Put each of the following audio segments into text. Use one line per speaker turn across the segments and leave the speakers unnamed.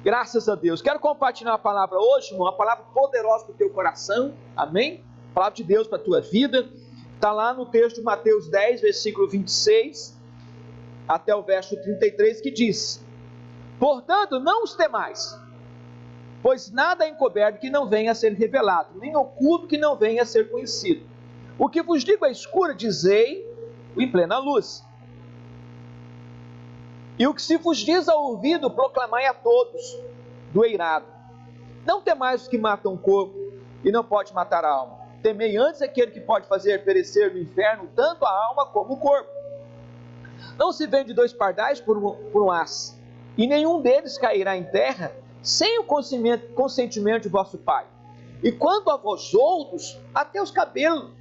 Graças a Deus. Quero compartilhar a palavra hoje, irmão, uma palavra poderosa para o teu coração. Amém? Palavra de Deus para a tua vida. Está lá no texto de Mateus 10, versículo 26, até o verso 33, que diz: portanto, não os temais, pois nada é encoberto que não venha a ser revelado, nem oculto que não venha a ser conhecido. O que vos digo à escura, dizei em plena luz. E o que se vos diz ao ouvido, proclamai a todos do eirado. Não temais os que matam o corpo e não pode matar a alma. Temei antes aquele que pode fazer perecer no inferno tanto a alma como o corpo. Não se vende dois pardais por um as, e nenhum deles cairá em terra sem o consentimento de vosso Pai. E quanto a vós outros, até os cabelos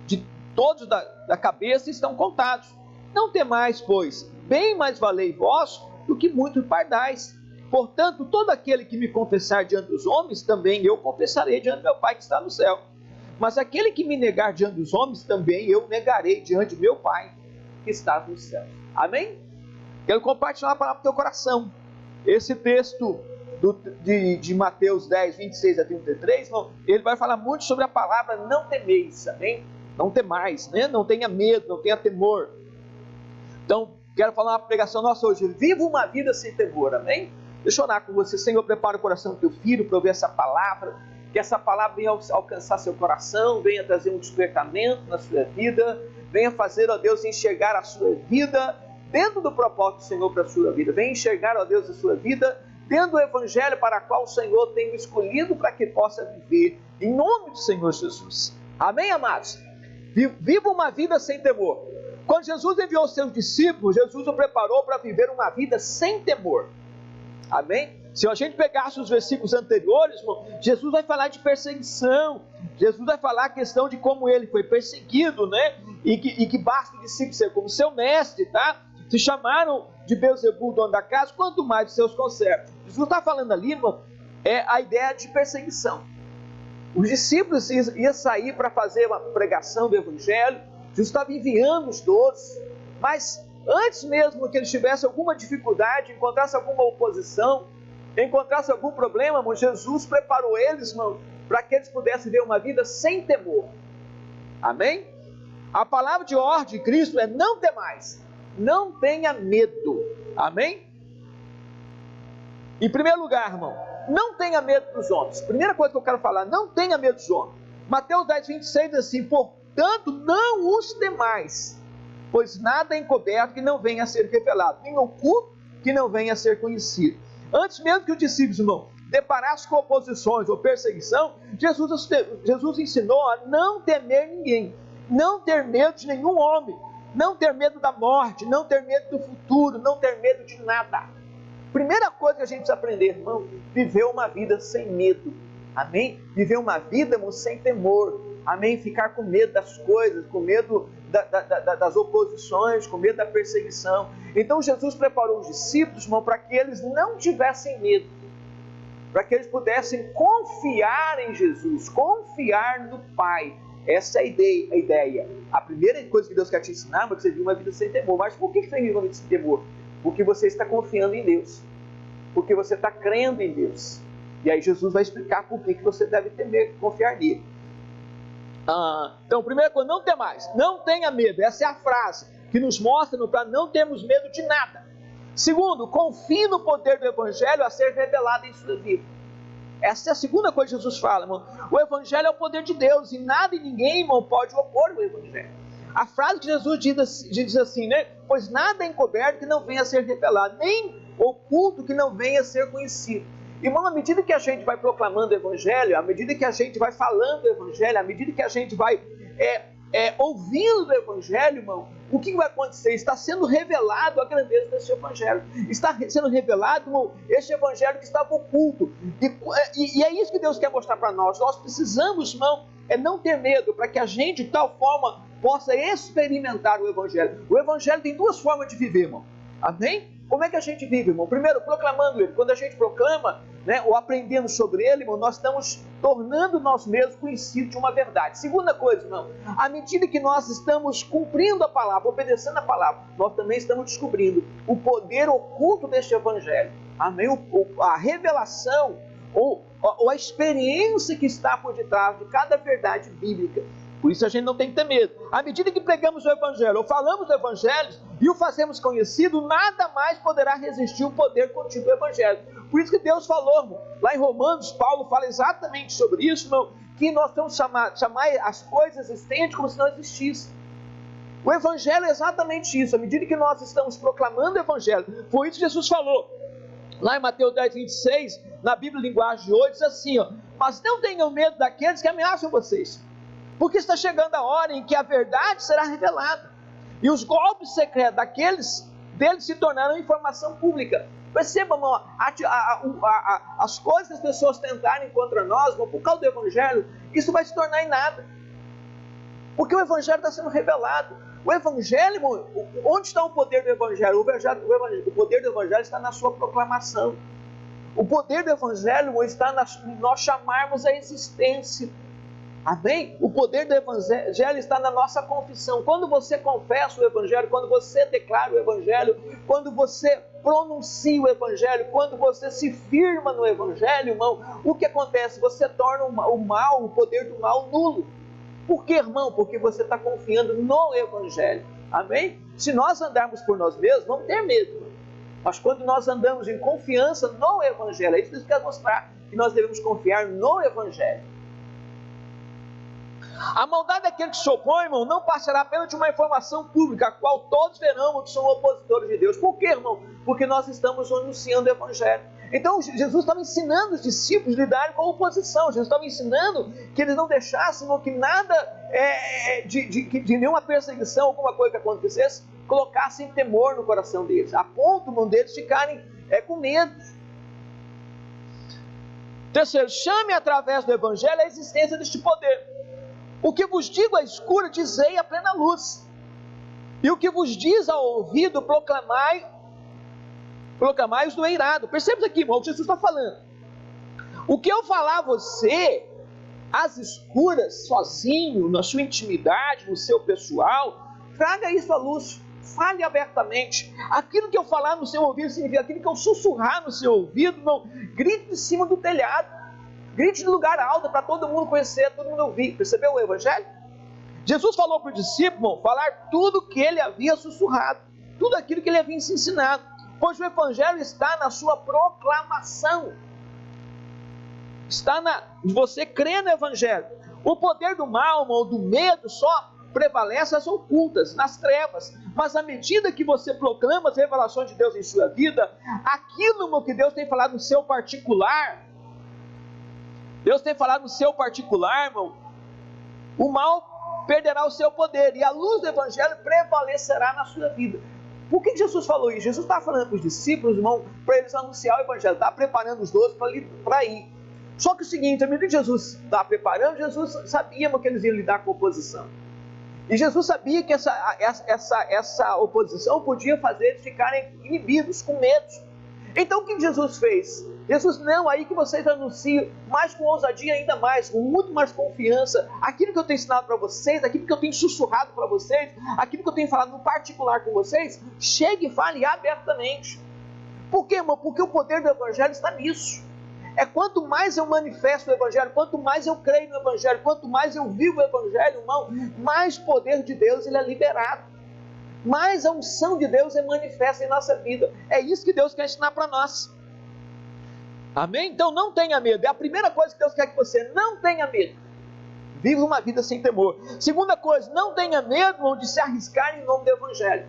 de todos da cabeça estão contados. Não temais, pois, bem mais valei vós do que muitos pardais. Portanto, todo aquele que me confessar diante dos homens, também eu confessarei diante do meu Pai que está no céu. Mas aquele que me negar diante dos homens, também eu negarei diante do meu Pai que está no céu. Amém? Quero compartilhar uma palavra para o teu coração. Esse texto de Mateus 10, 26 a 33, ele vai falar muito sobre a palavra não temeis, amém? Não temais, né? Não tenha medo, não tenha temor. Então, quero falar uma pregação nossa hoje. Viva uma vida sem temor, amém? Deixa eu orar com você. Senhor, prepara o coração do teu filho para ouvir essa palavra. Que essa palavra venha alcançar seu coração, venha trazer um despertamento na sua vida, venha fazer, ó Deus, enxergar a sua vida dentro do propósito do Senhor para a sua vida. Venha enxergar, ó Deus, a sua vida dentro do evangelho para o qual o Senhor tem escolhido para que possa viver. Em nome do Senhor Jesus. Amém, amados? Viva uma vida sem temor. Quando Jesus enviou os seus discípulos, Jesus o preparou para viver uma vida sem temor. Amém? Se a gente pegasse os versículos anteriores, irmão, Jesus vai falar de perseguição. Jesus vai falar a questão de como ele foi perseguido, né? E que basta o discípulo ser como seu mestre, tá? Se chamaram de Beelzebul, dono da casa, quanto mais de seus conservos. Jesus está falando ali, irmão, é a ideia de perseguição. Os discípulos iam sair para fazer uma pregação do evangelho. Jesus estava enviando os 12, mas antes mesmo que eles tivessem alguma dificuldade, encontrassem alguma oposição, encontrassem algum problema, irmão, Jesus preparou eles, irmão, para que eles pudessem ver uma vida sem temor. Amém? A palavra de ordem de Cristo é não temais, não tenha medo. Amém? Em primeiro lugar, irmão, não tenha medo dos homens. Primeira coisa que eu quero falar, não tenha medo dos homens. Mateus 10, 26 diz assim: portanto, não os temais, pois nada é encoberto que não venha a ser revelado, nem oculto que não venha a ser conhecido. Antes mesmo que os discípulos, irmão, deparassem com oposições ou perseguição, Jesus ensinou a não temer ninguém, não ter medo de nenhum homem, não ter medo da morte, não ter medo do futuro, não ter medo de nada. Primeira coisa que a gente precisa aprender, irmão, viver uma vida sem medo. Amém? Viver uma vida, irmão, sem temor. Amém? Ficar com medo das coisas, com medo das oposições, com medo da perseguição. Então Jesus preparou os discípulos, irmão, para que eles não tivessem medo, para que eles pudessem confiar em Jesus, confiar no Pai. Essa é a ideia. A primeira coisa que Deus quer te ensinar é que você vive uma vida sem temor. Mas por que você vive uma vida sem temor? Porque você está confiando em Deus, porque você está crendo em Deus. E aí Jesus vai explicar por que você deve temer, confiar nele. Então, primeira coisa, não temais, não tenha medo. Essa é a frase que nos mostra para não termos medo de nada. Segundo, confie no poder do evangelho a ser revelado em sua vida. Essa é a segunda coisa que Jesus fala, irmão. O evangelho é o poder de Deus e nada e ninguém, irmão, pode opor o evangelho. A frase que Jesus diz assim, né? Pois nada é encoberto que não venha a ser revelado, nem oculto que não venha a ser conhecido. Irmão, à medida que a gente vai proclamando o evangelho, à medida que a gente vai falando o evangelho, à medida que a gente vai ouvindo do evangelho, irmão, o que vai acontecer? Está sendo revelado a grandeza desse evangelho. Está sendo revelado, irmão, este evangelho que estava oculto. E é isso que Deus quer mostrar para nós. Nós precisamos, irmão, não ter medo, para que a gente, de tal forma, possa experimentar o evangelho. O evangelho tem duas formas de viver, irmão. Amém? Como é que a gente vive, irmão? Primeiro, proclamando ele. Quando a gente proclama, né, ou aprendendo sobre ele, irmão, nós estamos tornando nós mesmos conhecidos de uma verdade. Segunda coisa, irmão, à medida que nós estamos cumprindo a palavra, obedecendo a palavra, nós também estamos descobrindo o poder oculto deste evangelho. Amém? A revelação ou a experiência que está por detrás de cada verdade bíblica. Por isso a gente não tem que ter medo. À medida que pregamos o Evangelho, ou falamos do Evangelho, e o fazemos conhecido, nada mais poderá resistir o poder contido do Evangelho. Por isso que Deus falou, irmão, lá em Romanos, Paulo fala exatamente sobre isso, irmão, que nós temos que chamar as coisas existentes como se não existissem. O Evangelho é exatamente isso. À medida que nós estamos proclamando o Evangelho, foi isso que Jesus falou. Lá em Mateus 10, 26, na Bíblia Linguagem de hoje, diz assim, ó, mas não tenham medo daqueles que ameaçam vocês, porque está chegando a hora em que a verdade será revelada, e os golpes secretos deles se tornarão informação pública. Perceba, irmão, as coisas que as pessoas tentarem contra nós, irmão, por causa do Evangelho, isso vai se tornar em nada, porque o Evangelho está sendo revelado. O Evangelho, irmão, onde está o poder do Evangelho? O poder do Evangelho está na sua proclamação. O poder do Evangelho, irmão, está em nós chamarmos a existência. Amém? O poder do Evangelho está na nossa confissão. Quando você confessa o Evangelho, quando você declara o Evangelho, quando você pronuncia o Evangelho, quando você se firma no Evangelho, irmão, o que acontece? Você torna o poder do mal nulo. Por que, irmão? Porque você está confiando no Evangelho. Amém? Se nós andarmos por nós mesmos, vamos ter medo. Mas quando nós andamos em confiança no Evangelho, é isso que Deus quer mostrar, que nós devemos confiar no Evangelho. A maldade daquele que se opõe, irmão, não passará apenas de uma informação pública, a qual todos verão que são opositores de Deus. Por quê, irmão? Porque nós estamos anunciando o Evangelho. Então, Jesus estava ensinando os discípulos a lidarem com a oposição. Jesus estava ensinando que eles não deixassem que nada de nenhuma perseguição, alguma coisa que acontecesse, colocassem temor no coração deles, a ponto, irmão, deles ficarem com medo. Terceiro, chame através do Evangelho a existência deste poder. O que vos digo à escura, dizei à plena luz. E o que vos diz ao ouvido, proclamai-os no eirado. Perceba aqui, irmão, o que Jesus está falando. O que eu falar a você, às escuras, sozinho, na sua intimidade, no seu pessoal, traga isso à luz, fale abertamente. Aquilo que eu falar no seu ouvido significa aquilo que eu sussurrar no seu ouvido, não, grite de cima do telhado. Grite de lugar alto para todo mundo conhecer, todo mundo ouvir. Percebeu o Evangelho? Jesus falou para o discípulo falar tudo o que ele havia sussurrado, tudo aquilo que ele havia ensinado, pois o Evangelho está na sua proclamação, está de você crer no Evangelho. O poder do mal ou do medo só prevalece às ocultas, nas trevas, mas à medida que você proclama as revelações de Deus em sua vida, aquilo que Deus tem falado no seu particular, irmão, o mal perderá o seu poder e a luz do Evangelho prevalecerá na sua vida. Por que Jesus falou isso? Jesus está falando para os discípulos, irmão, para eles anunciar o Evangelho, está preparando os 12 para ir. Só que o seguinte, à medida que Jesus está preparando, Jesus sabia que eles iam lidar com a oposição. E Jesus sabia que essa oposição podia fazer eles ficarem inibidos, com medo. Então o que Jesus fez? Jesus, não, aí que vocês anunciam mais com ousadia ainda mais, com muito mais confiança, aquilo que eu tenho ensinado para vocês, aquilo que eu tenho sussurrado para vocês, aquilo que eu tenho falado no particular com vocês, chegue e fale abertamente. Por quê, irmão? Porque o poder do Evangelho está nisso. É quanto mais eu manifesto o Evangelho, quanto mais eu creio no Evangelho, quanto mais eu vivo o Evangelho, irmão, mais poder de Deus ele é liberado. Mais a unção de Deus é manifesta em nossa vida. É isso que Deus quer ensinar para nós. Amém? Então não tenha medo. É a primeira coisa que Deus quer que você não tenha medo. Viva uma vida sem temor. Segunda coisa, não tenha medo, irmão, de se arriscar em nome do Evangelho.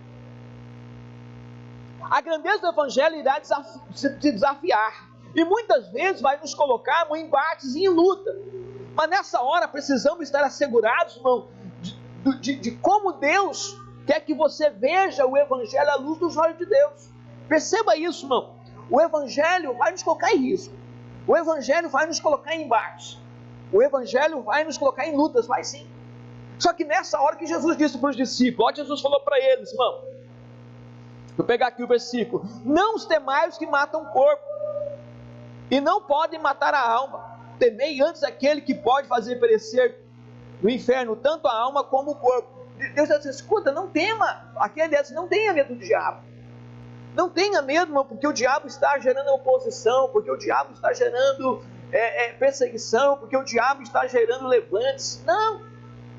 A grandeza do Evangelho irá te desafiar. E muitas vezes vai nos colocar, irmão, em embates e em luta. Mas nessa hora precisamos estar assegurados, irmão, de como Deus quer que você veja o Evangelho à luz dos olhos de Deus. Perceba isso, irmão. O Evangelho vai nos colocar em risco. O Evangelho vai nos colocar em embate. O Evangelho vai nos colocar em lutas, vai sim. Só que nessa hora que Jesus disse para os discípulos, olha, Jesus falou para eles, irmão. Vou pegar aqui o versículo. Não os temais os que matam o corpo, e não podem matar a alma. Temei antes aquele que pode fazer perecer no inferno tanto a alma como o corpo. Deus diz, escuta, não tema. Aquele diz, não tenha medo do diabo. Não tenha medo, irmão, porque o diabo está gerando oposição, porque o diabo está gerando perseguição, porque o diabo está gerando levantes. Não,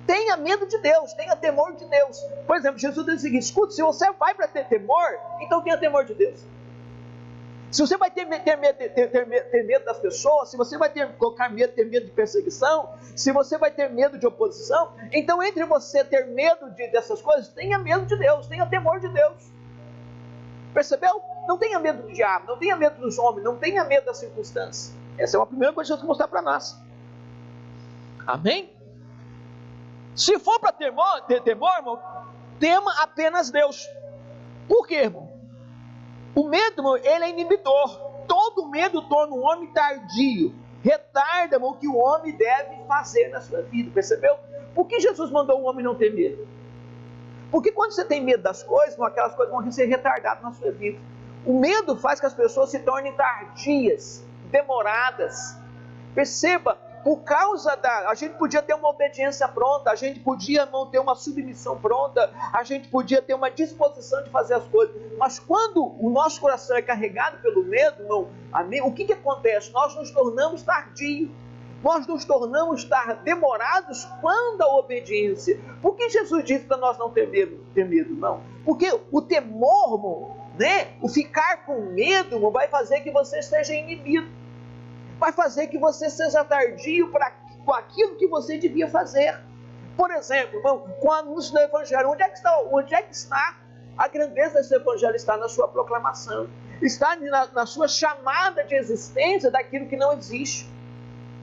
tenha medo de Deus, tenha temor de Deus. Por exemplo, Jesus diz o seguinte: escuta, se você vai para ter temor, então tenha temor de Deus. Se você vai ter medo das pessoas, se você vai ter medo de perseguição, se você vai ter medo de oposição, então entre você ter medo dessas coisas, tenha medo de Deus, tenha temor de Deus. Percebeu? Não tenha medo do diabo, não tenha medo dos homens, não tenha medo das circunstâncias. Essa é a primeira coisa que Jesus mostrar para nós. Amém? Se for para ter temor, irmão, tema apenas Deus. Por quê, irmão? O medo, irmão, ele é inibidor. Todo medo torna o homem tardio. Retarda, irmão, o que o homem deve fazer na sua vida. Percebeu? Por que Jesus mandou o homem não ter medo? Porque quando você tem medo das coisas, irmão, aquelas coisas vão ser retardadas na sua vida. O medo faz que as pessoas se tornem tardias, demoradas. Perceba, por causa a gente podia ter uma obediência pronta, a gente podia, irmão, ter uma submissão pronta, a gente podia ter uma disposição de fazer as coisas, mas quando o nosso coração é carregado pelo medo, irmão, o que acontece? Nós nos tornamos tardios, nós nos tornamos demorados quando a obediência. Por que Jesus disse para nós não ter medo, não? Porque o temor, irmão, né? O ficar com medo, irmão, vai fazer que você seja inibido, vai fazer que você seja tardio com aquilo que você devia fazer. Por exemplo, irmão, com o anúncio do Evangelho, onde é que está a grandeza desse Evangelho? Está na sua proclamação, está na sua chamada de existência daquilo que não existe.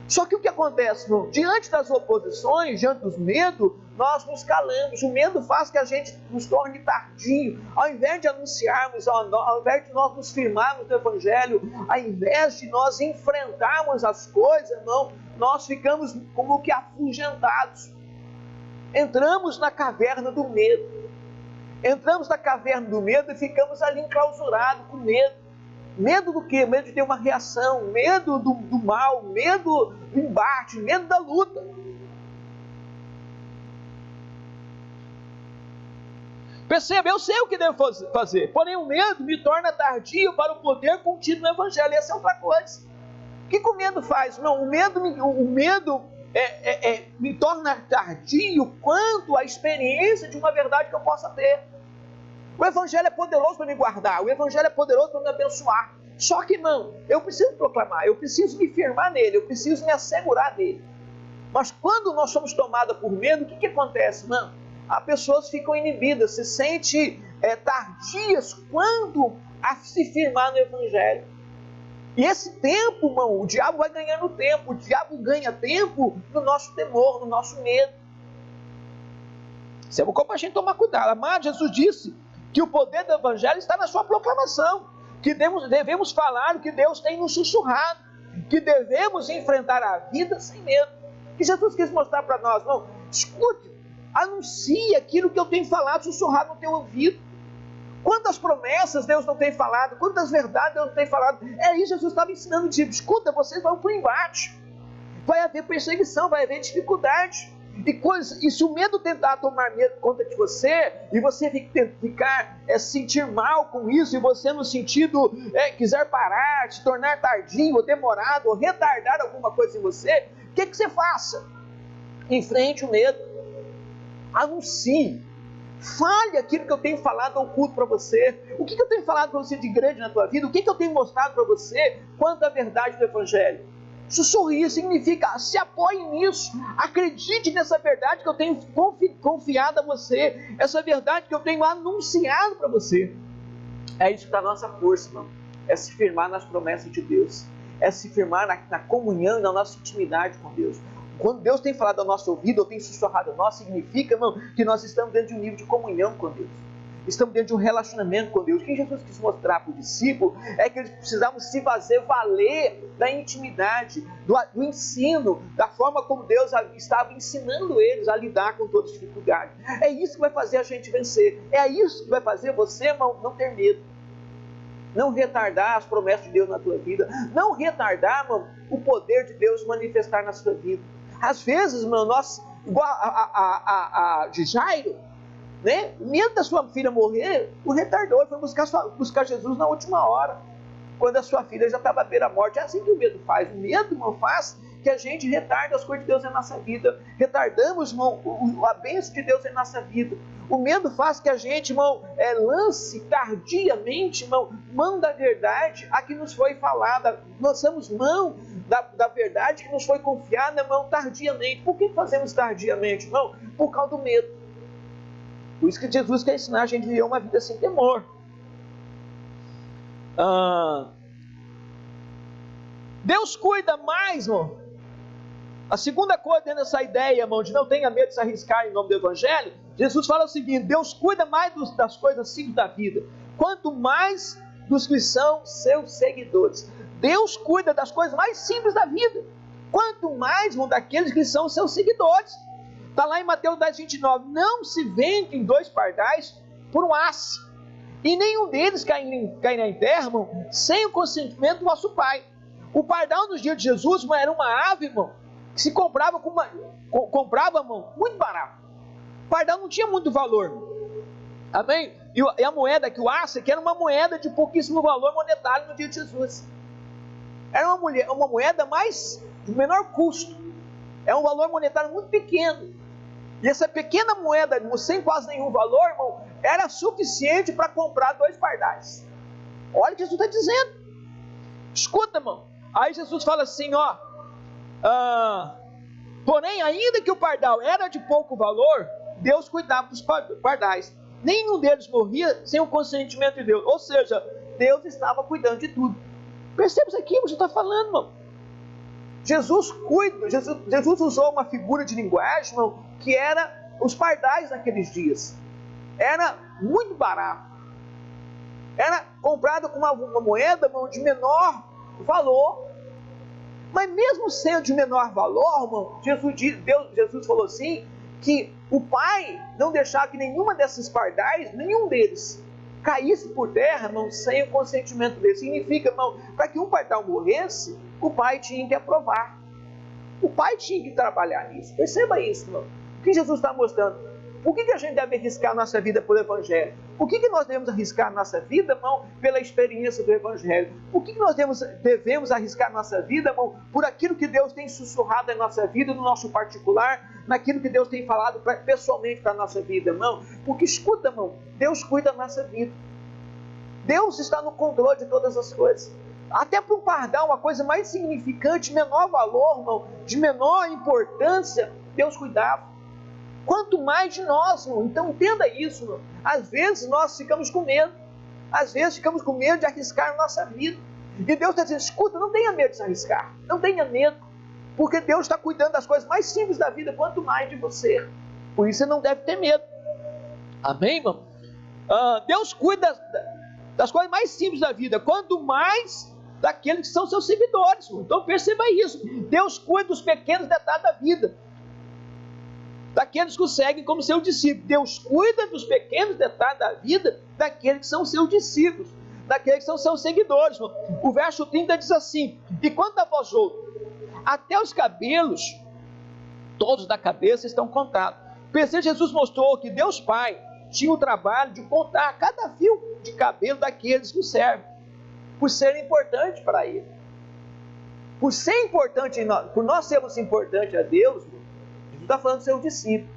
Só que o que acontece, irmão? Diante das oposições, diante dos medos, nós nos calamos. O medo faz que a gente nos torne tardio. Ao invés de anunciarmos, ao invés de nós nos firmarmos no Evangelho, ao invés de nós enfrentarmos as coisas, irmão, nós ficamos como que afugentados. Entramos na caverna do medo. Entramos na caverna do medo e ficamos ali enclausurados com medo. Medo do quê? Medo de ter uma reação, medo do mal, medo do embate, medo da luta. Perceba, eu sei o que devo fazer, porém o medo me torna tardio para o poder contido no Evangelho. Essa é outra coisa. O que o medo faz? Não, o medo me torna tardio quanto à experiência de uma verdade que eu possa ter. O Evangelho é poderoso para me guardar, o Evangelho é poderoso para me abençoar. Só que não, eu preciso proclamar, eu preciso me firmar nele, eu preciso me assegurar dele. Mas quando nós somos tomados por medo, o que acontece? Não, as pessoas ficam inibidas, se sentem tardias quando a se firmar no Evangelho. E esse tempo, irmão, o diabo vai ganhando tempo, o diabo ganha tempo no nosso temor, no nosso medo. Isso é como a gente tomar cuidado. Amado, Jesus disse que o poder do Evangelho está na sua proclamação, que devemos falar o que Deus tem nos sussurrado, que devemos enfrentar a vida sem medo. Que Jesus quis mostrar para nós, não, escute, anuncie aquilo que eu tenho falado, sussurrado no teu ouvido. Quantas promessas Deus não tem falado, quantas verdades Deus não tem falado. É isso que Jesus estava ensinando, tipo, escuta, vocês vão para o embate, vai haver perseguição, vai haver dificuldade. E se o medo tentar tomar conta de você, e você ficar sentir mal com isso, e você no sentido quiser parar, se tornar tardio, ou demorado, ou retardar alguma coisa em você, o que você faça? Enfrente o medo, anuncie, fale aquilo que eu tenho falado ao culto para você. O que eu tenho falado para você de grande na tua vida? O que eu tenho mostrado para você quanto à verdade do Evangelho? Sussurrir significa se apoie nisso, acredite nessa verdade que eu tenho confiado a você, essa verdade que eu tenho anunciado para você. É isso que dá a nossa força, irmão. É se firmar nas promessas de Deus, é se firmar na comunhão e na nossa intimidade com Deus. Quando Deus tem falado ao nosso ouvido, ou tem sussurrado ao nosso, significa, irmão, que nós estamos dentro de um nível de comunhão com Deus. Estamos dentro de um relacionamento com Deus. O que Jesus quis mostrar para o discípulo é que eles precisavam se fazer valer da intimidade, do ensino, da forma como Deus estava ensinando eles a lidar com todas as dificuldades. É isso que vai fazer a gente vencer. É isso que vai fazer você, irmão, não ter medo. Não retardar as promessas de Deus na tua vida. Não retardar, irmão, o poder de Deus manifestar na sua vida. Às vezes, irmão, nós, igual a de Jairo, né? O medo da sua filha morrer o retardou, foi buscar Jesus na última hora, quando a sua filha já estava à beira-morte. É assim que o medo faz. O medo, irmão, faz que a gente retarda as coisas de Deus na nossa vida. Retardamos, irmão, a bênção de Deus em nossa vida. O medo faz que a gente, irmão, lance tardiamente, irmão, mão da verdade a que nos foi falada. Lançamos mão da verdade que nos foi confiada, irmão, tardiamente. Por que fazemos tardiamente, irmão? Por causa do medo. Por isso que Jesus quer ensinar a gente a viver uma vida sem temor. Deus cuida mais, irmão. A segunda coisa dentro dessa ideia, irmão, de não tenha medo de se arriscar em nome do Evangelho, Jesus fala o seguinte: Deus cuida mais das coisas simples da vida, quanto mais dos que são seus seguidores. Deus cuida das coisas mais simples da vida, quanto mais, irmão, daqueles que são seus seguidores. Está lá em Mateus 10, 29. Não se vendem 2 pardais por um asse, e nenhum deles cairá em terra, irmão, sem o consentimento do vosso Pai. O pardal nos dias de Jesus, irmão, era uma ave, irmão, que se comprava, irmão, muito barato. O pardal não tinha muito valor, irmão. Amém? E a moeda que o asse, que era uma moeda de pouquíssimo valor monetário no dia de Jesus. Era uma moeda de menor custo. É um valor monetário muito pequeno. E essa pequena moeda, irmão, sem quase nenhum valor, irmão, era suficiente para comprar 2 pardais. Olha o que Jesus está dizendo. Escuta, irmão. Aí Jesus fala assim, porém, ainda que o pardal era de pouco valor, Deus cuidava dos pardais. Nenhum deles morria sem o consentimento de Deus. Ou seja, Deus estava cuidando de tudo. Perceba isso aqui, você está falando, irmão. Jesus usou uma figura de linguagem, irmão, que era os pardais naqueles dias. Era muito barato. Era comprado com uma moeda, irmão, de menor valor. Mas mesmo sendo de menor valor, irmão, Jesus falou assim, que o Pai não deixava que nenhuma desses pardais, nenhum deles, caísse por terra, irmão, sem o consentimento dele. Significa, irmão, para que um pardal morresse, o Pai tinha que aprovar. O Pai tinha que trabalhar nisso. Perceba isso, irmão. O que Jesus está mostrando? Por que a gente deve arriscar a nossa vida pelo Evangelho? Por que nós devemos arriscar a nossa vida, irmão, pela experiência do Evangelho? Por que nós devemos arriscar a nossa vida, irmão, por aquilo que Deus tem sussurrado em nossa vida, no nosso particular, naquilo que Deus tem falado pessoalmente para a nossa vida, irmão? Porque escuta, irmão, Deus cuida da nossa vida. Deus está no controle de todas as coisas. Até para um pardal, uma coisa mais significante, menor valor, irmão, de menor importância, Deus cuidava. Quanto mais de nós, irmão. Então entenda isso, irmão. Às vezes nós ficamos com medo. Às vezes ficamos com medo de arriscar a nossa vida. E Deus está dizendo, escuta, não tenha medo de se arriscar. Não tenha medo. Porque Deus está cuidando das coisas mais simples da vida, quanto mais de você. Por isso você não deve ter medo. Amém, irmão? Deus cuida das coisas mais simples da vida, quanto mais daqueles que são seus seguidores, irmão. Então perceba isso. Deus cuida dos pequenos detalhes da vida, daqueles que o seguem como seu discípulo. Deus cuida dos pequenos detalhes da vida daqueles que são seus discípulos, daqueles que são seus seguidores. O verso 30 diz assim: e quanto a vós outros, até os cabelos todos da cabeça estão contados. Percebe, Jesus mostrou que Deus Pai tinha o trabalho de contar cada fio de cabelo daqueles que o servem, por ser importante para Ele. Por ser importante em nós, por nós sermos importantes a Deus, Jesus está falando do seu discípulo.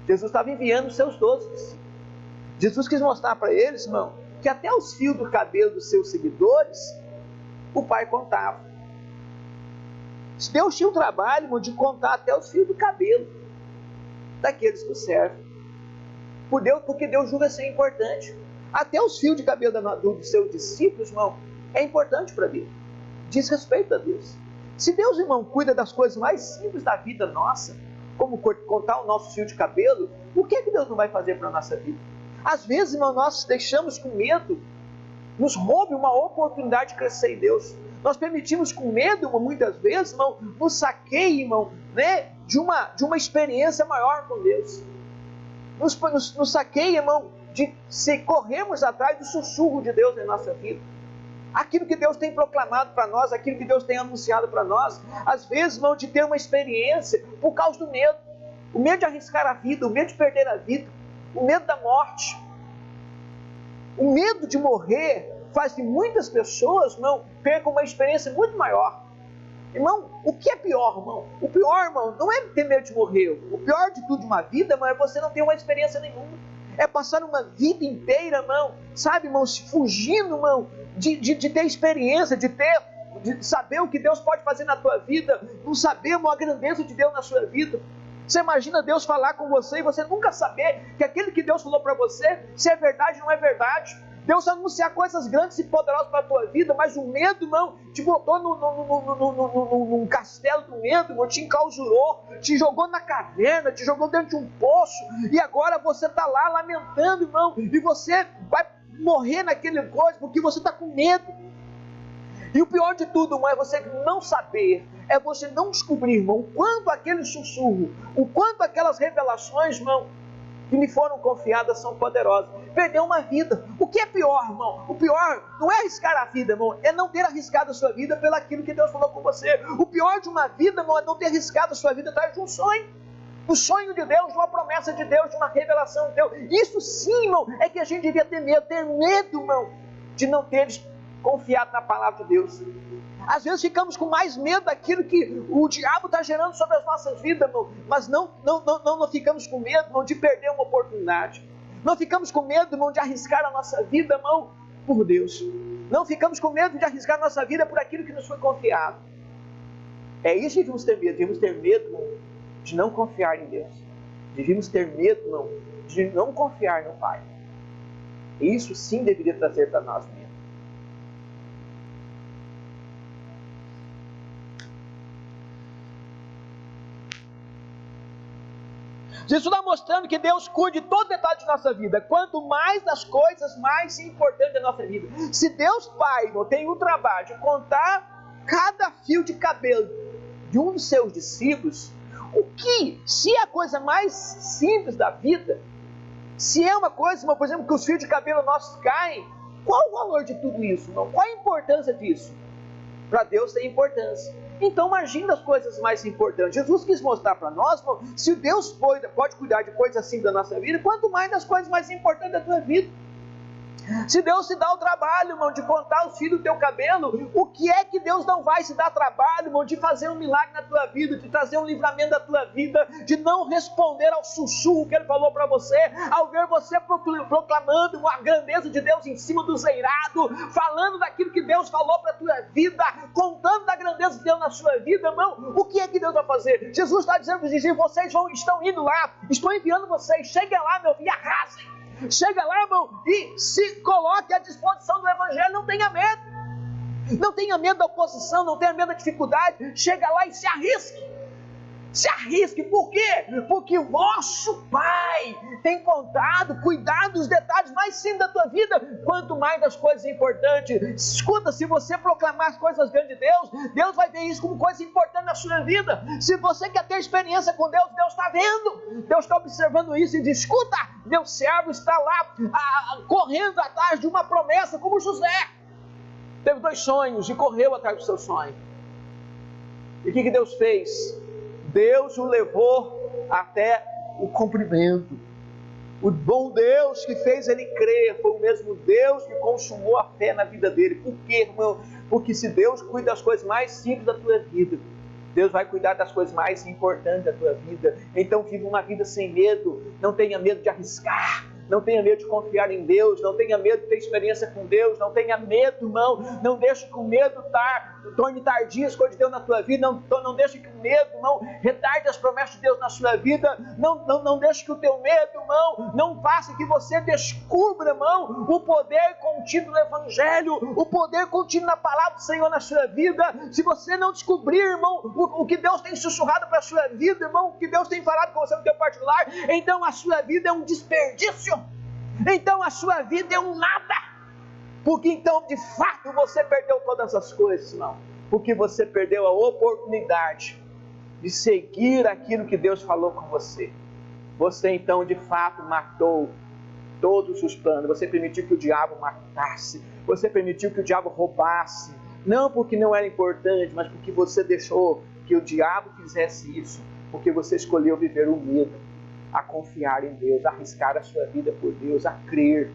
Jesus estava enviando os seus 12 discípulos. Jesus quis mostrar para eles, irmão, que até os fios do cabelo dos seus seguidores, o Pai contava. Deus tinha um trabalho, irmão, de contar até os fios do cabelo daqueles que o servem. Porque Deus julga ser importante. Até os fios de cabelo dos seus discípulos, irmão, é importante para Deus. Diz respeito a Deus. Se Deus, irmão, cuida das coisas mais simples da vida nossa, como contar o nosso fio de cabelo, o que é que Deus não vai fazer para a nossa vida? Às vezes, irmão, nós deixamos com medo, nos roube uma oportunidade de crescer em Deus. Nós permitimos com medo, irmão, muitas vezes, irmão, nos saqueie, irmão, né, de uma experiência maior com Deus. Nos saqueia, irmão, de se corrermos atrás do sussurro de Deus em nossa vida. Aquilo que Deus tem proclamado para nós, aquilo que Deus tem anunciado para nós. Às vezes, irmão, de ter uma experiência por causa do medo. O medo de arriscar a vida, o medo de perder a vida. o medo da morte. O medo de morrer faz que muitas pessoas, irmão, percam uma experiência muito maior. Irmão, o que é pior, irmão? O pior, irmão, não é ter medo de morrer. O pior de tudo de uma vida, irmão, é você não ter uma experiência nenhuma. É passar uma vida inteira, irmão, sabe, irmão, fugindo, irmão, de ter experiência, de saber o que Deus pode fazer na tua vida, não saber, irmão, a grandeza de Deus na sua vida. Você imagina Deus falar com você e você nunca saber que aquilo que Deus falou para você, se é verdade ou não é verdade. Deus anunciar coisas grandes e poderosas para a tua vida, mas o medo, irmão, te botou num castelo do medo, irmão, te enclausurou, te jogou na caverna, te jogou dentro de um poço, e agora você está lá lamentando, irmão, e você vai morrer naquele coisa porque você está com medo. E o pior de tudo, irmão, é você não saber, é você não descobrir, irmão, o quanto aquele sussurro, o quanto aquelas revelações, irmão, que lhe foram confiadas são poderosas. Perdeu uma vida. O que é pior, irmão? O pior não é arriscar a vida, irmão, é não ter arriscado a sua vida pelo aquilo que Deus falou com você. O pior de uma vida, irmão, é não ter arriscado a sua vida atrás de um sonho. Um sonho de Deus, de uma promessa de Deus, de uma revelação de Deus. Isso sim, irmão, é que a gente devia ter medo. Ter medo, irmão, de não ter confiado na palavra de Deus. Às vezes ficamos com mais medo daquilo que o diabo está gerando sobre as nossas vidas, irmão, mas não ficamos com medo, irmão, de perder uma oportunidade. Não ficamos com medo, irmão, de arriscar a nossa vida, irmão, por Deus. Não ficamos com medo de arriscar a nossa vida por aquilo que nos foi confiado. É isso que devemos ter medo. Devemos ter medo, irmão, de não confiar em Deus. Devemos ter medo, irmão, de não confiar no Pai. E isso sim deveria trazer para nós medo. Isso está mostrando que Deus cuida de todo detalhe de nossa vida. Quanto mais das coisas, mais importante da nossa vida. Se Deus Pai, irmão, tem o trabalho de contar cada fio de cabelo de um dos seus discípulos, se é a coisa mais simples da vida, se é uma coisa, irmão, por exemplo, que os fios de cabelo nossos caem, qual o valor de tudo isso, irmão? Qual a importância disso? Para Deus tem importância. Então imagina as coisas mais importantes. Jesus quis mostrar para nós, irmão, se Deus pode cuidar de coisas assim da nossa vida, quanto mais das coisas mais importantes da tua vida. Se Deus se dá o trabalho, irmão, de contar os fios do teu cabelo, o que é que Deus não vai se dar trabalho, irmão, de fazer um milagre na tua vida, de trazer um livramento da tua vida, de não responder ao sussurro que Ele falou para você, ao ver você proclamando a grandeza de Deus em cima do eirado, falando daquilo que Deus falou para a tua vida, contando da grandeza de Deus na sua vida, irmão, o que é que Deus vai fazer? Jesus está dizendo para os discípulos, vocês estão indo lá, estou enviando vocês, cheguem lá, meu filho, arrasem. Chega lá, irmão, e se coloque à disposição do Evangelho. Não tenha medo. Não tenha medo da oposição, não tenha medo da dificuldade. Chega lá e se arrisque. Se arrisque, por quê? Porque o vosso Pai tem cuidado dos detalhes mais simples da tua vida, quanto mais das coisas importantes. Escuta, se você proclamar as coisas grandes de Deus, Deus vai ver isso como coisa importante na sua vida. Se você quer ter experiência com Deus, Deus está vendo, Deus está observando isso e diz, escuta, meu servo está lá correndo atrás de uma promessa, como José. Teve 2 sonhos e correu atrás do seu sonho. E o que Deus fez? Deus o levou até o cumprimento. O bom Deus que fez ele crer foi o mesmo Deus que consumou a fé na vida dele. Por quê, irmão? Porque se Deus cuida das coisas mais simples da tua vida, Deus vai cuidar das coisas mais importantes da tua vida. Então viva uma vida sem medo. Não tenha medo de arriscar. Não tenha medo de confiar em Deus, não tenha medo de ter experiência com Deus, não tenha medo, irmão, não deixe que o medo torne tardia as coisas de Deus na tua vida, não deixe que o medo, irmão, retarde as promessas de Deus na sua vida, não deixe que o teu medo, irmão, não faça que você descubra, irmão, o poder contido no Evangelho, o poder contido na palavra do Senhor na sua vida. Se você não descobrir, irmão, o que Deus tem sussurrado para a sua vida, irmão, o que Deus tem falado com você no teu particular, então a sua vida é um desperdício. Então a sua vida é um nada, porque então de fato você perdeu todas as coisas, não, porque você perdeu a oportunidade de seguir aquilo que Deus falou com você. Você então de fato matou todos os planos, você permitiu que o diabo matasse, você permitiu que o diabo roubasse, não porque não era importante, mas porque você deixou que o diabo fizesse isso, porque você escolheu viver o medo. a confiar em Deus, a arriscar a sua vida por Deus, a crer.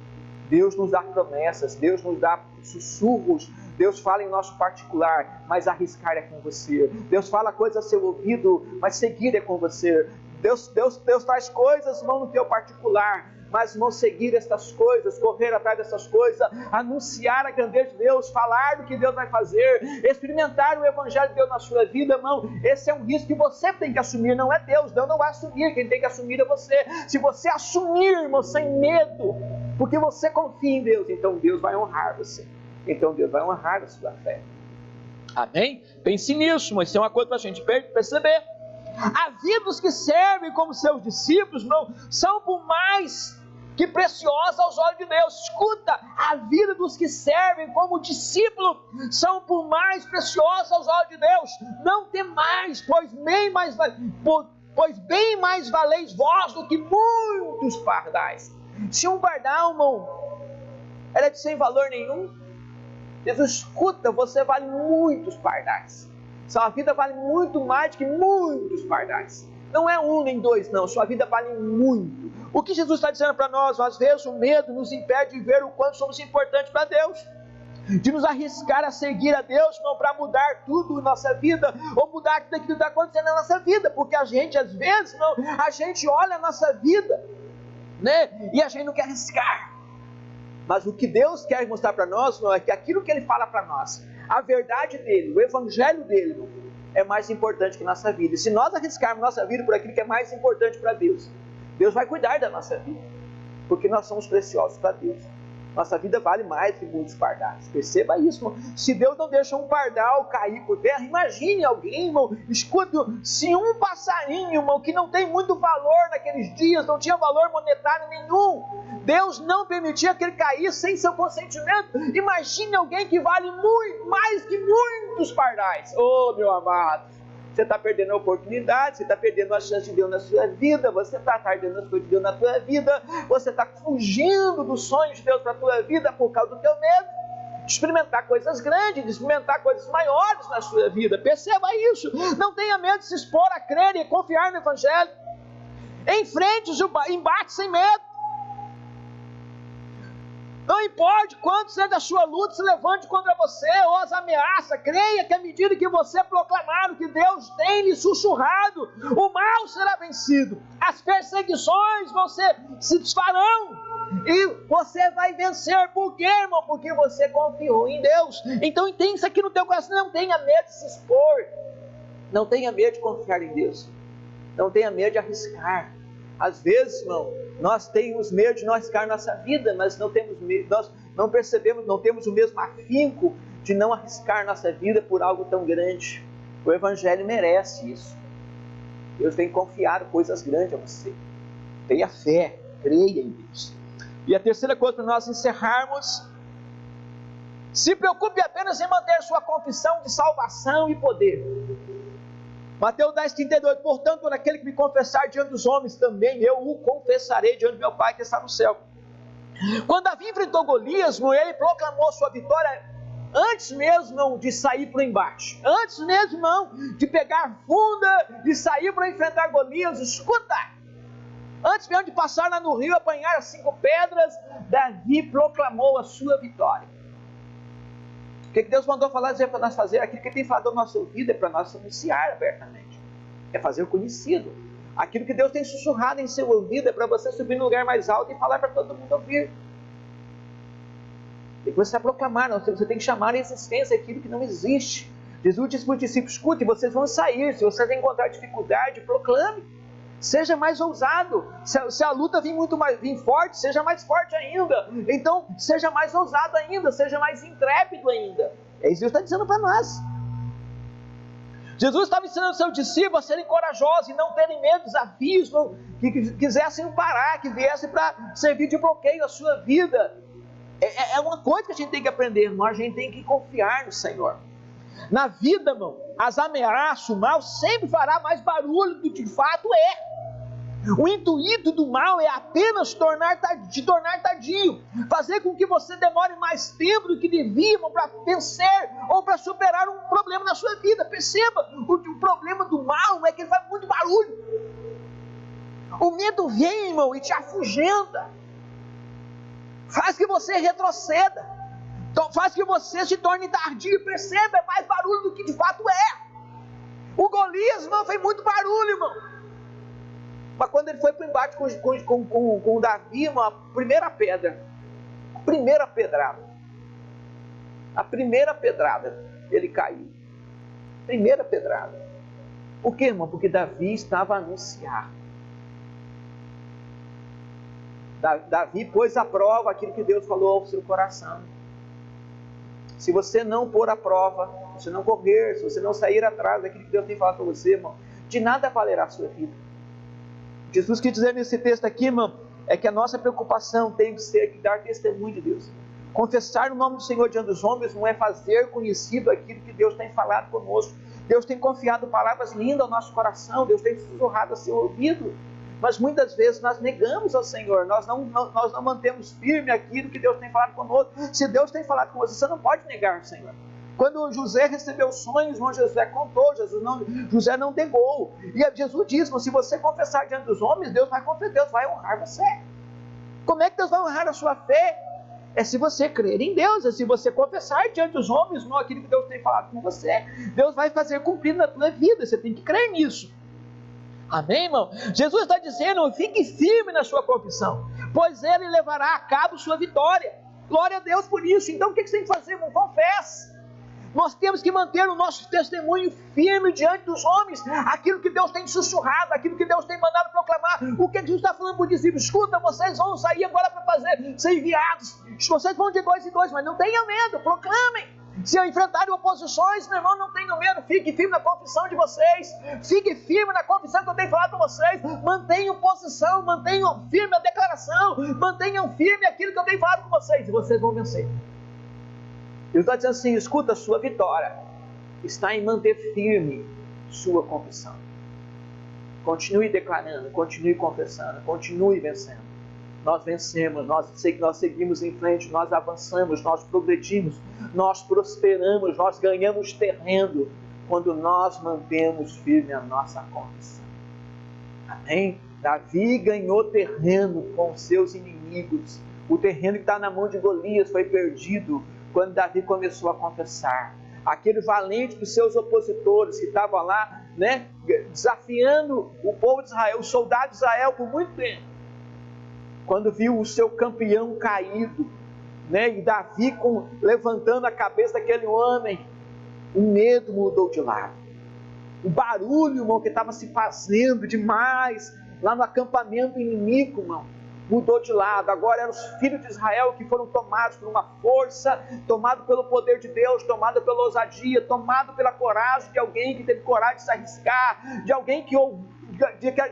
Deus nos dá promessas, Deus nos dá sussurros, Deus fala em nosso particular, mas arriscar é com você. Deus fala coisas a seu ouvido, mas seguir é com você. Deus traz coisas, irmão, no teu particular, mas vão seguir essas coisas, correr atrás dessas coisas, anunciar a grandeza de Deus, falar do que Deus vai fazer, experimentar o Evangelho de Deus na sua vida, irmão. Esse é um risco que você tem que assumir, não é Deus. Deus não vai assumir, quem tem que assumir é você. Se você assumir, irmão, sem medo, porque você confia em Deus, então Deus vai honrar você. Então Deus vai honrar a sua fé. Amém? Pense nisso, mas isso é uma coisa para a gente perceber. A vida dos que servem como seus discípulos, não, são por mais que preciosa aos olhos de Deus. Escuta, a vida dos que servem como discípulo são por mais preciosa aos olhos de Deus. Não tem mais, pois bem mais valeis vós do que muitos pardais. Se um pardal, irmão, ela é de sem valor nenhum, Jesus, escuta, você vale muitos pardais. Sua vida vale muito mais do que muitos pardais. Não é um nem dois, não. Sua vida vale muito. O que Jesus está dizendo para nós? Às vezes o medo nos impede de ver o quanto somos importantes para Deus. De nos arriscar a seguir a Deus, não para mudar tudo na nossa vida, ou mudar tudo aquilo que está acontecendo na nossa vida. Porque a gente, às vezes, não, a gente olha a nossa vida, né? E a gente não quer arriscar. Mas o que Deus quer mostrar para nós, não é que aquilo que Ele fala para nós, a verdade dele, o evangelho dele, é mais importante que nossa vida. E se nós arriscarmos nossa vida por aquilo que é mais importante para Deus, Deus vai cuidar da nossa vida, porque nós somos preciosos para Deus. Nossa vida vale mais que muitos pardais. Perceba isso, irmão. Se Deus não deixa um pardal cair por terra, imagine alguém, irmão. Escuta, se um passarinho, irmão, que não tem muito valor naqueles dias, não tinha valor monetário nenhum, Deus não permitia que ele caísse sem seu consentimento. Imagine alguém que vale muito mais que muitos pardais. Oh, meu amado, você está perdendo a oportunidade, você está perdendo a chance de Deus na sua vida, você está perdendo as coisas de Deus na tua vida, você está fugindo dos sonhos de Deus para a tua vida por causa do teu medo de experimentar coisas grandes, de experimentar coisas maiores na sua vida. Perceba isso. Não tenha medo de se expor a crer e confiar no Evangelho. Enfrente os embates sem medo. Não importa quanto seja a sua luta se levante contra você ou as ameaças, creia que à medida que você proclamar o que Deus tem lhe sussurrado, o mal será vencido, as perseguições se desfarão e você vai vencer. Por quê, irmão? Porque você confiou em Deus. Então entenda isso aqui no teu coração. Não tenha medo de se expor, não tenha medo de confiar em Deus, não tenha medo de arriscar. Às vezes, irmão, nós temos medo de não arriscar nossa vida, mas não temos medo, nós não percebemos, não temos o mesmo afinco de não arriscar nossa vida por algo tão grande. O Evangelho merece isso. Deus tem confiado coisas grandes a você. Tenha fé, creia em Deus. E a terceira coisa para nós encerrarmos: se preocupe apenas em manter sua confissão de salvação e poder. Mateus 10,32, portanto, por aquele que me confessar diante dos homens, também eu o confessarei diante do meu Pai que está no céu. Quando Davi enfrentou Golias, ele proclamou sua vitória antes mesmo de sair para o embate, antes mesmo de pegar funda, de sair para enfrentar Golias. Escuta, antes mesmo de passar lá no rio, apanhar as 5 pedras, Davi proclamou a sua vitória. O que Deus mandou dizer para nós fazer? Aquilo que Ele tem falado na nossa vida é para nós anunciar abertamente, é fazer conhecido. Aquilo que Deus tem sussurrado em seu ouvido é para você subir no lugar mais alto e falar para todo mundo ouvir. E você vai proclamar, você tem que chamar a existência aquilo que não existe. Jesus disse para os discípulos: escute, vocês vão sair, se vocês encontrar dificuldade, proclame. Seja mais ousado. Se a luta vir forte, seja mais forte ainda. Então, seja mais ousado ainda, seja mais intrépido ainda. É isso que Deus está dizendo para nós. Jesus estava ensinando seus discípulos a serem corajosos e não terem medo, desafios, que quisessem parar, que viessem para servir de bloqueio à sua vida. É uma coisa que a gente tem que aprender, irmão. A gente tem que confiar no Senhor. Na vida, irmão, as ameaças, o mal sempre fará mais barulho do que de fato é. O intuito do mal é apenas te tornar tardio, fazer com que você demore mais tempo do que devia para vencer ou para superar um problema na sua vida. Perceba, o problema do mal é que ele faz muito barulho. O medo vem, irmão, e te afugenta. Faz que você retroceda. Então, faz que você se torne tardio. Perceba, é mais barulho do que de fato é. O Golias, irmão, fez muito barulho, irmão. Mas quando ele foi para o embate com o Davi, irmão, a primeira pedrada, ele caiu. Primeira pedrada. Por quê, irmão? Porque Davi estava a anunciar. Davi pôs à prova aquilo que Deus falou ao seu coração. Se você não pôr à prova, se você não correr, se você não sair atrás daquilo que Deus tem falado para você, irmão, de nada valerá a sua vida. Jesus quis dizer nesse texto aqui, irmão, é que a nossa preocupação tem que ser dar testemunho de Deus. Confessar o nome do Senhor diante dos homens não é fazer conhecido aquilo que Deus tem falado conosco. Deus tem confiado palavras lindas ao nosso coração, Deus tem sussurrado a seu ouvido. Mas muitas vezes nós negamos ao Senhor, nós não mantemos firme aquilo que Deus tem falado conosco. Se Deus tem falado com você não pode negar o Senhor. Quando José recebeu sonhos, José contou, José não negou. E Jesus disse, se você confessar diante dos homens, Deus vai honrar você. Como é que Deus vai honrar a sua fé? É se você crer em Deus, é se você confessar diante dos homens, não aquilo que Deus tem falado com você. Deus vai fazer cumprir na tua vida, você tem que crer nisso. Amém, irmão? Jesus está dizendo, fique firme na sua confissão, pois Ele levará a cabo sua vitória. Glória a Deus por isso. Então o que você tem que fazer, irmão? Confesse. Nós temos que manter o nosso testemunho firme diante dos homens, aquilo que Deus tem sussurrado, aquilo que Deus tem mandado proclamar. O que Jesus está falando para os discípulos? Escuta, vocês vão sair agora para ser enviados, vocês vão de 2 em 2, mas não tenham medo, proclamem. Se enfrentarem oposições, meu irmão, não tenham medo, fique firme na confissão de vocês, fique firme na confissão que eu tenho falado para vocês, mantenham posição, mantenham firme a declaração, mantenham firme aquilo que eu tenho falado com vocês, e vocês vão vencer. Ele está dizendo assim, escuta, sua vitória está em manter firme sua confissão. Continue declarando, continue confessando, continue vencendo. Nós vencemos, nós seguimos em frente, nós avançamos, nós progredimos, nós prosperamos, nós ganhamos terreno quando nós mantemos firme a nossa confissão. Amém? Davi ganhou terreno com seus inimigos. O terreno que está na mão de Golias foi perdido quando Davi começou a confessar. Aquele valente dos seus opositores que estava lá, desafiando o povo de Israel, os soldados de Israel por muito tempo. Quando viu o seu campeão caído, e Davi levantando a cabeça daquele homem, o medo mudou de lado. O barulho, irmão, que estava se fazendo demais lá no acampamento inimigo, irmão, mudou de lado. Agora eram os filhos de Israel que foram tomados por uma força, tomados pelo poder de Deus, tomados pela ousadia, tomados pela coragem de alguém que teve coragem de se arriscar, de alguém que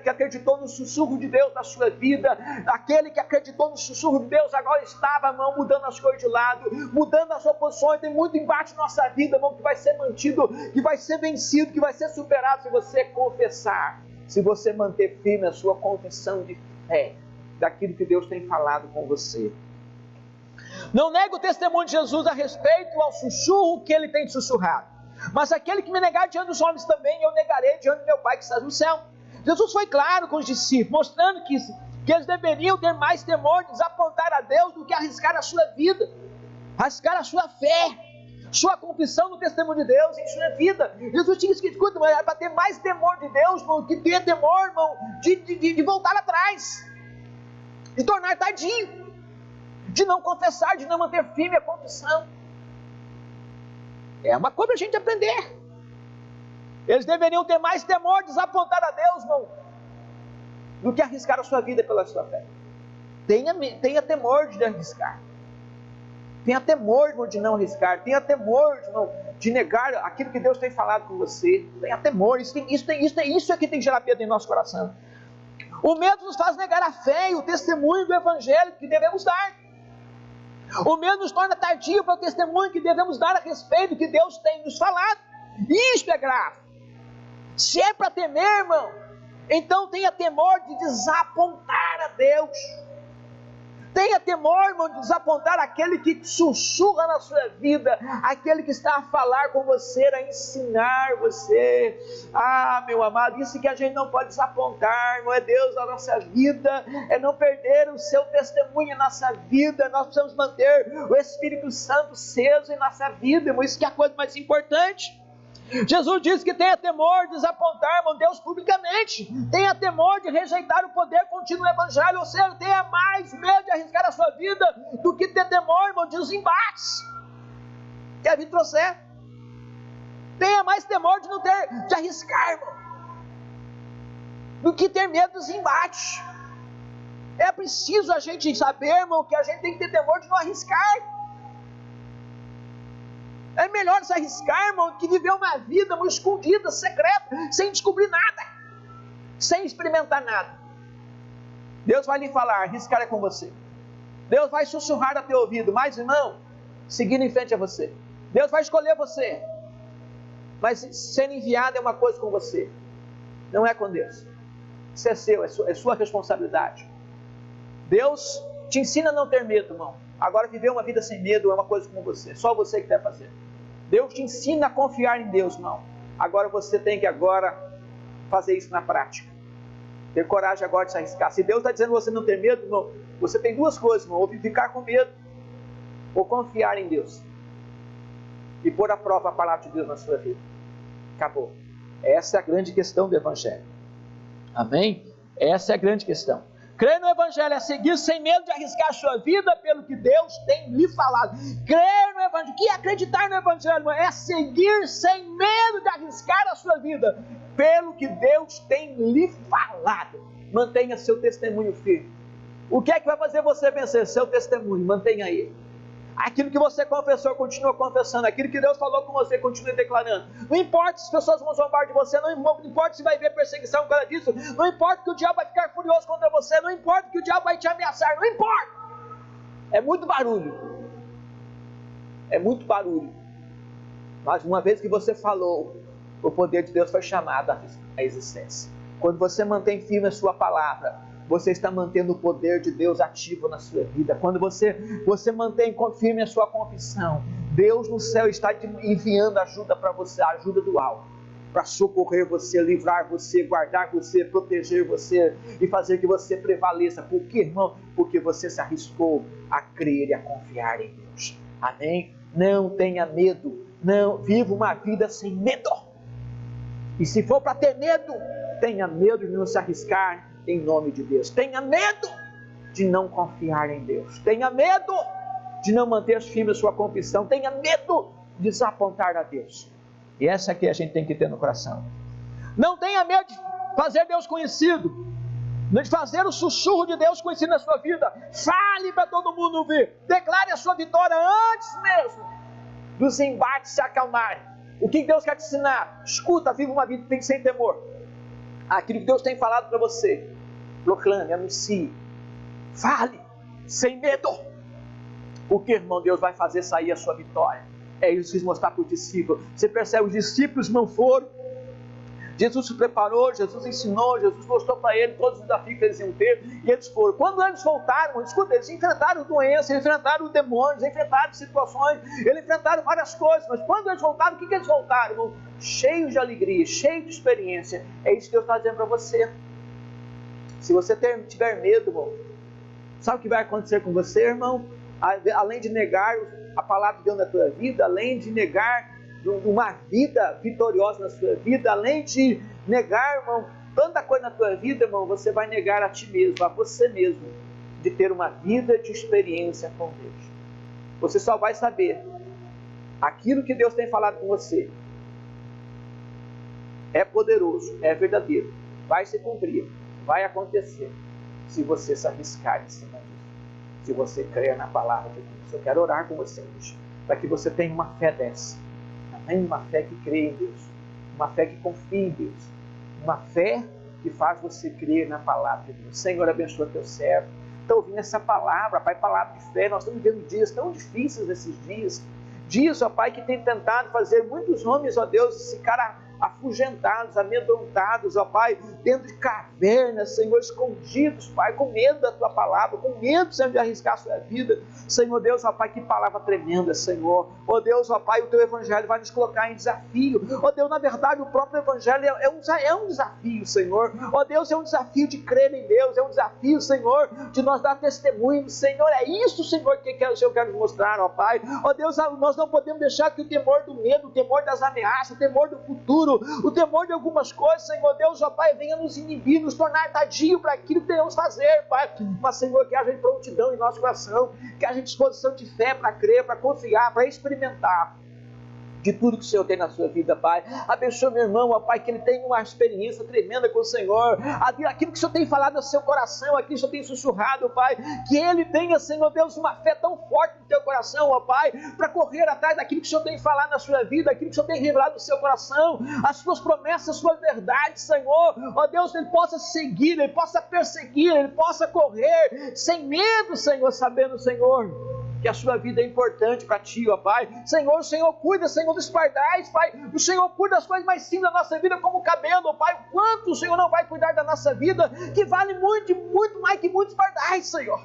acreditou no sussurro de Deus na sua vida. Aquele que acreditou no sussurro de Deus agora estava, irmão, mudando as coisas de lado, mudando as oposições. Tem muito embate na nossa vida, irmão, que vai ser mantido, que vai ser vencido, que vai ser superado se você confessar, se você manter firme a sua confissão de fé daquilo que Deus tem falado com você. Não nego o testemunho de Jesus a respeito ao sussurro que Ele tem sussurrado, mas aquele que me negar diante dos homens também, eu negarei diante do meu Pai que está no céu. Jesus foi claro com os discípulos, mostrando que eles deveriam ter mais temor de desapontar a Deus do que arriscar a sua vida, arriscar a sua fé, sua confissão no testemunho de Deus em sua vida. Jesus tinha escrito, escuta, mas é para ter mais temor de Deus, irmão, que ter temor, irmão, de voltar atrás, de tornar tardio, de não confessar, de não manter firme a confissão. É uma coisa para a gente aprender. Eles deveriam ter mais temor de desapontar a Deus, irmão, do que arriscar a sua vida pela sua fé. Tenha temor de arriscar. Tenha temor, irmão, de não arriscar. Tenha temor, irmão, de negar aquilo que Deus tem falado com você. Tenha temor. Isso é que tem que gerar medo em nosso coração. O medo nos faz negar a fé e o testemunho do Evangelho que devemos dar. O medo nos torna tardio para o testemunho que devemos dar a respeito do que Deus tem nos falado. Isso é grave. Se é para temer, irmão, então tenha temor de desapontar a Deus. Tenha temor, irmão, de desapontar aquele que sussurra na sua vida, aquele que está a falar com você, a ensinar você. Ah, meu amado, isso que a gente não pode desapontar, irmão, é Deus na nossa vida, é não perder o seu testemunho em nossa vida. Nós precisamos manter o Espírito Santo aceso em nossa vida, irmão, isso que é a coisa mais importante. Jesus disse que tenha temor de desapontar, irmão, Deus publicamente. Tenha temor de rejeitar o poder contínuo do Evangelho. Ou seja, tenha mais medo de arriscar a sua vida do que ter temor, irmão, de os embates que a vida trouxer. Tenha mais temor de não ter, de arriscar, irmão, do que ter medo dos embates. É preciso a gente saber, irmão, que a gente tem que ter temor de não arriscar. É melhor se arriscar, irmão, que viver uma vida muito escondida, secreta, sem descobrir nada, sem experimentar nada. Deus vai lhe falar, arriscar é com você. Deus vai sussurrar a teu ouvido, mas, irmão, seguindo em frente a você. Deus vai escolher você, mas sendo enviado é uma coisa com você, não é com Deus. Isso é seu, é sua responsabilidade. Deus te ensina a não ter medo, irmão. Agora, viver uma vida sem medo é uma coisa com você, só você que deve fazer. Deus te ensina a confiar em Deus, irmão. Agora você tem que fazer isso na prática. Ter coragem agora de se arriscar. Se Deus está dizendo você não ter medo, irmão, você tem duas coisas, irmão. Ou ficar com medo, ou confiar em Deus. E pôr à prova a palavra de Deus na sua vida. Acabou. Essa é a grande questão do Evangelho. Amém? Essa é a grande questão. Crer no Evangelho é seguir sem medo de arriscar a sua vida pelo que Deus tem lhe falado. Crer no Evangelho, o que é acreditar no Evangelho, irmão? É seguir sem medo de arriscar a sua vida pelo que Deus tem lhe falado. Mantenha seu testemunho firme. O que é que vai fazer você vencer? Seu testemunho, mantenha ele. Aquilo que você confessou, continua confessando. Aquilo que Deus falou com você, continue declarando. Não importa se as pessoas vão zombar de você, não importa se vai haver perseguição por causa disso, não importa que o diabo vai ficar furioso contra você, não importa que o diabo vai te ameaçar, não importa. É muito barulho. É muito barulho. Mas uma vez que você falou, o poder de Deus foi chamado à existência. Quando você mantém firme a sua palavra, você está mantendo o poder de Deus ativo na sua vida. Quando você mantém firme a sua confissão, Deus no céu está enviando ajuda para você, a ajuda do alto, para socorrer você, livrar você, guardar você, proteger você e fazer que você prevaleça. Por quê, irmão? Porque você se arriscou a crer e a confiar em Deus. Amém? Não tenha medo. Não, viva uma vida sem medo. E se for para ter medo, tenha medo de não se arriscar em nome de Deus. Tenha medo de não confiar em Deus. Tenha medo de não manter firme a sua confissão. Tenha medo de desapontar a Deus. E essa aqui a gente tem que ter no coração. Não tenha medo de fazer Deus conhecido, de fazer o sussurro de Deus conhecido na sua vida. Fale para todo mundo ouvir. Declare a sua vitória antes mesmo dos embates se acalmarem. O que Deus quer te ensinar? Escuta, viva uma vida sem temor. Aquilo que Deus tem falado para você, proclame, anuncie, fale, sem medo. Porque, irmão, Deus vai fazer sair a sua vitória. É isso que quis mostrar para os discípulos. Você percebe, os discípulos não foram. Jesus se preparou, Jesus ensinou, Jesus mostrou para eles todos os desafios que eles iam ter, e eles foram. Quando eles voltaram, escuta, eles enfrentaram doenças, enfrentaram demônios, enfrentaram situações, eles enfrentaram várias coisas, mas quando eles voltaram, o que eles voltaram, irmão? Cheios de alegria, cheios de experiência. É isso que Deus está dizendo para você. Se você tiver medo, irmão, sabe o que vai acontecer com você, irmão? Além de negar a palavra de Deus na tua vida, além de negar uma vida vitoriosa na sua vida, além de negar, irmão, tanta coisa na tua vida, irmão, você vai negar a ti mesmo, a você mesmo, de ter uma vida de experiência com Deus. Você só vai saber aquilo que Deus tem falado com você é poderoso, é verdadeiro, vai se cumprir, vai acontecer, se você se arriscar em cima disso, se você crer na palavra de Deus. Eu quero orar com você hoje, para que você tenha uma fé dessa. Uma fé que crê em Deus, uma fé que confia em Deus, uma fé que faz você crer na palavra de Deus. Senhor, abençoa teu servo. Está ouvindo essa palavra, Pai, palavra de fé. Nós estamos vivendo dias tão difíceis nesses dias. Dias, ó Pai, que tem tentado fazer muitos homens, ó Deus, ficar afugentados, amedrontados, ó Pai, dentro de cavernas, Senhor, escondidos, Pai, com medo da Tua palavra, com medo, Senhor, de arriscar a sua vida. Senhor Deus, ó Pai, que palavra tremenda, Senhor. Ó Deus, ó Pai, o Teu Evangelho vai nos colocar em desafio. Ó Deus, na verdade, o próprio Evangelho é um desafio, Senhor. Ó Deus, é um desafio de crer em Deus, é um desafio, Senhor, de nós dar testemunho, Senhor. É isso, Senhor, que o Senhor quer nos mostrar, ó Pai. Ó Deus, nós não podemos deixar que o temor do medo, o temor das ameaças, o temor do futuro, o temor de algumas coisas, Senhor Deus, ó Pai, venha nos inibir, nos tornar tardio para aquilo que devemos fazer, Pai. Mas, Senhor, que haja prontidão em nosso coração, que haja disposição de fé para crer, para confiar, para experimentar de tudo que o Senhor tem na sua vida, Pai. Abençoa meu irmão, ó Pai, que ele tenha uma experiência tremenda com o Senhor, aquilo que o Senhor tem falado no seu coração, aquilo que o Senhor tem sussurrado, Pai, que ele tenha, Senhor Deus, uma fé tão forte no teu coração, ó Pai, para correr atrás daquilo que o Senhor tem falado na sua vida, aquilo que o Senhor tem revelado no seu coração, as suas promessas, as suas verdades, Senhor, ó Deus, ele possa seguir, ele possa perseguir, ele possa correr sem medo, Senhor, sabendo, Senhor, que a sua vida é importante para ti, ó Pai. Senhor, o Senhor cuida, Senhor, dos pardais, Pai. O Senhor cuida das coisas mais simples da nossa vida, como o cabelo, ó Pai. O quanto o Senhor não vai cuidar da nossa vida, que vale muito, muito mais que muitos pardais, Senhor.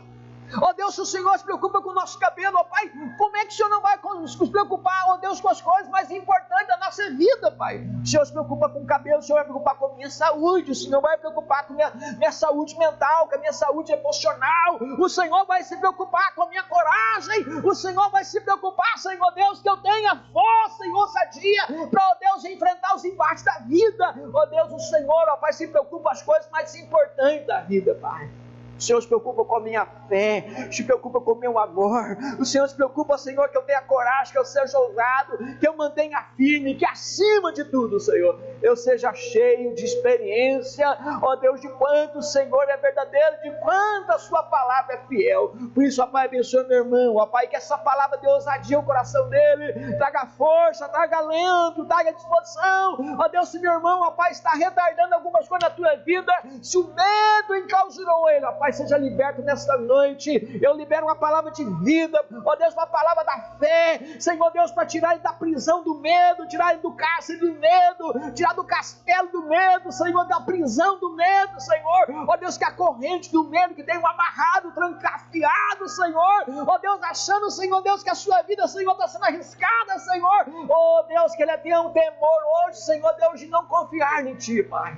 Ó Deus, se o Senhor se preocupa com o nosso cabelo, ó Pai, como é que o Senhor não vai se preocupar, ó Deus, com as coisas mais importantes da nossa vida, Pai? O Senhor se preocupa com o cabelo, o Senhor vai preocupar com a minha saúde, o Senhor vai preocupar com a minha saúde mental, com a minha saúde emocional, o Senhor vai se preocupar com a minha coragem, o Senhor vai se preocupar, Senhor Deus, que eu tenha força e ousadia para, ó Deus, enfrentar os embates da vida. Ó Deus, o Senhor, ó Pai, se preocupa com as coisas mais importantes da vida, Pai. O Senhor se preocupa com a minha fé, se preocupa com o meu amor. O Senhor se preocupa, Senhor, que eu tenha coragem, que eu seja ousado, que eu mantenha firme, que acima de tudo, Senhor, eu seja cheio de experiência, ó Deus, de quanto o Senhor é verdadeiro, de quanto a sua palavra é fiel. Por isso, ó Pai, abençoa meu irmão, ó Pai, que essa palavra dê ousadia ao coração dele, traga força, traga alento, traga disposição. Ó Deus, se meu irmão, ó Pai, está retardando algumas coisas na tua vida, se o medo enclausurou ele, ó Pai, seja liberto nesta noite. Eu libero uma palavra de vida, ó Deus, uma palavra da fé, Senhor Deus, para tirar ele da prisão do medo, tirar ele do cárcere do medo, tirar do castelo do medo, Senhor, da prisão do medo, Senhor, ó Deus, que a corrente do medo que tem um amarrado, trancafiado, Senhor, ó Deus, achando, Senhor Deus, que a sua vida, Senhor, está sendo arriscada, Senhor, ó Deus, que ele tenha um temor hoje, Senhor Deus, de não confiar em Ti, Pai.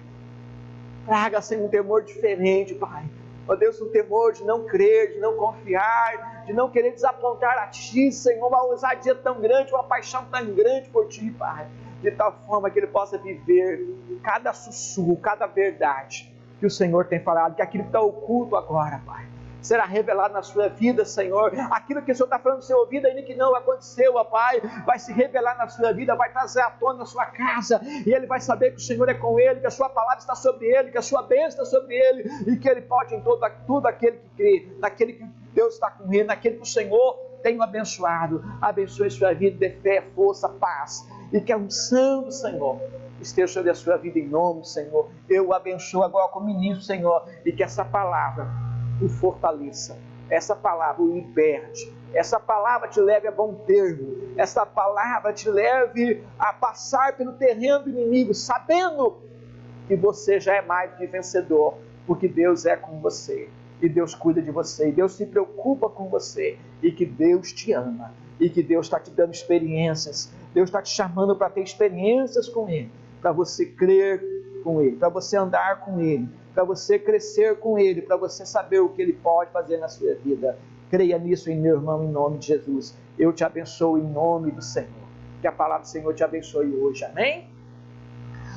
Traga, Senhor, um temor diferente, Pai. Ó Deus, um temor de não crer, de não confiar, de não querer desapontar a Ti, Senhor, uma ousadia tão grande, uma paixão tão grande por Ti, Pai, de tal forma que ele possa viver cada sussurro, cada verdade que o Senhor tem falado, que aquilo que está oculto agora, Pai, será revelado na sua vida, Senhor. Aquilo que o Senhor está falando no seu ouvido, ainda que não aconteceu, ó Pai, vai se revelar na sua vida, vai trazer à tona na sua casa, e ele vai saber que o Senhor é com ele, que a sua palavra está sobre ele, que a sua bênção está sobre ele, e que ele pode em tudo aquele que crê, naquele que Deus está com ele, naquele que o Senhor tem abençoado. Abençoe sua vida, dê fé, força, paz, e que a unção do Senhor esteja sobre a sua vida em nome do Senhor. Eu o abençoo agora como ministro, Senhor, e que essa palavra o fortaleça, essa palavra o liberte, essa palavra te leve a bom termo, essa palavra te leve a passar pelo terreno do inimigo, sabendo que você já é mais do que vencedor, porque Deus é com você, e Deus cuida de você, e Deus se preocupa com você, e que Deus te ama, e que Deus está te dando experiências, Deus está te chamando para ter experiências com Ele, para você crer com Ele, para você andar com Ele, para você crescer com Ele, para você saber o que Ele pode fazer na sua vida. Creia nisso, meu irmão, em nome de Jesus. Eu te abençoo em nome do Senhor. Que a palavra do Senhor te abençoe hoje. Amém?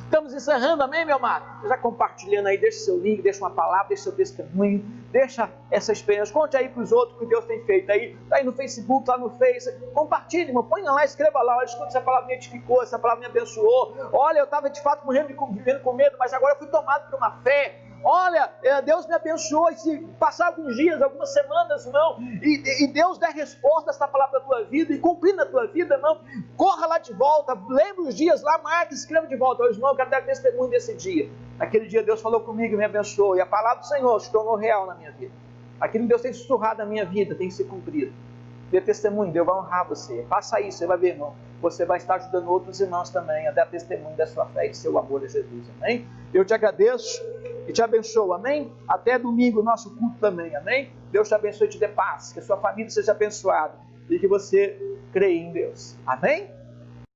Estamos encerrando, amém, meu amado? Já compartilhando aí, deixa seu link, deixa uma palavra, deixa seu testemunho, deixa essa experiência, conte aí para os outros o que Deus tem feito aí, tá aí no Facebook, lá no Face, compartilhe, irmão, ponha lá, escreva lá, olha, escuta, essa palavra me edificou, essa palavra me abençoou, olha, eu estava de fato vivendo com medo, mas agora eu fui tomado por uma fé. Olha, Deus me abençoou, e se passar alguns dias, algumas semanas, irmão, e Deus der resposta a essa palavra da tua vida, e cumprir na tua vida, irmão, corra lá de volta, lembre os dias lá, marque, escreva de volta. Hoje, irmão, eu quero dar testemunho desse dia. Naquele dia Deus falou comigo e me abençoou, e a palavra do Senhor se tornou real na minha vida. Aquilo que Deus tem sussurrado na minha vida tem se cumprido. Dê testemunho, Deus vai honrar você. Faça isso, você vai ver, irmão. Você vai estar ajudando outros irmãos também a dar testemunho da sua fé e do seu amor a Jesus, amém? Eu te agradeço e te abençoo, amém? Até domingo, nosso culto também, amém? Deus te abençoe e te dê paz, que a sua família seja abençoada e que você creia em Deus, amém?